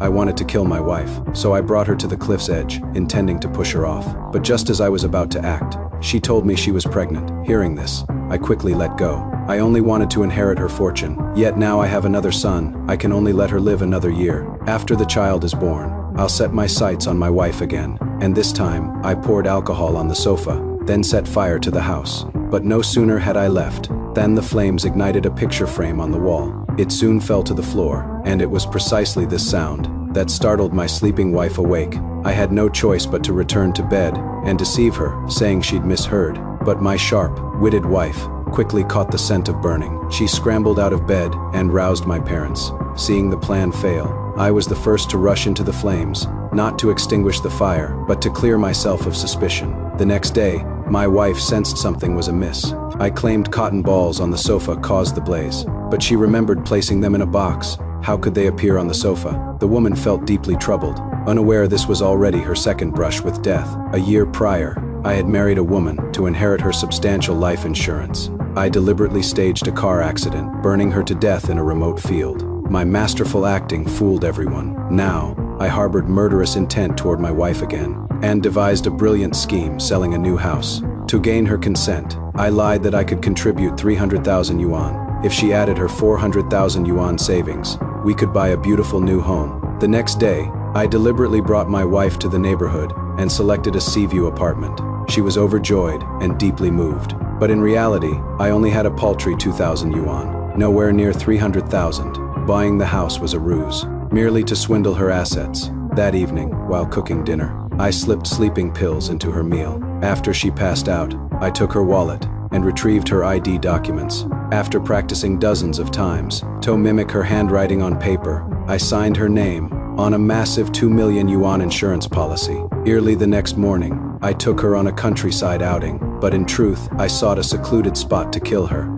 I wanted to kill my wife, so I brought her to the cliff's edge, intending to push her off. But just as I was about to act, she told me she was pregnant. Hearing this, I quickly let go. I only wanted to inherit her fortune, yet now I have another son. I can only let her live another year. After the child is born, I'll set my sights on my wife again. And this time, I poured alcohol on the sofa, then set fire to the house. But no sooner had I left than the flames ignited a picture frame on the wall. It soon fell to the floor, and it was precisely this sound that startled my sleeping wife awake. I had no choice but to return to bed and deceive her, saying she'd misheard. But my sharp-witted wife quickly caught the scent of burning. She scrambled out of bed and roused my parents. Seeing the plan fail, I was the first to rush into the flames, not to extinguish the fire, but to clear myself of suspicion. The next day, my wife sensed something was amiss. I claimed cotton balls on the sofa caused the blaze, but she remembered placing them in a box. How could they appear on the sofa? The woman felt deeply troubled, unaware this was already her second brush with death. A year prior, I had married a woman to inherit her substantial life insurance. I deliberately staged a car accident, burning her to death in a remote field. My masterful acting fooled everyone. Now, I harbored murderous intent toward my wife again, and devised a brilliant scheme selling a new house. To gain her consent, I lied that I could contribute 300,000 yuan. If she added her 400,000 yuan savings, we could buy a beautiful new home. The next day, I deliberately brought my wife to the neighborhood and selected a sea-view apartment. She was overjoyed and deeply moved. But in reality, I only had a paltry 2,000 yuan, nowhere near 300,000. Buying the house was a ruse, merely to swindle her assets. That evening, while cooking dinner, I slipped sleeping pills into her meal. After she passed out, I took her wallet and retrieved her ID documents. After practicing dozens of times to mimic her handwriting on paper, I signed her name on a massive 2 million yuan insurance policy. Early the next morning, I took her on a countryside outing, but in truth, I sought a secluded spot to kill her.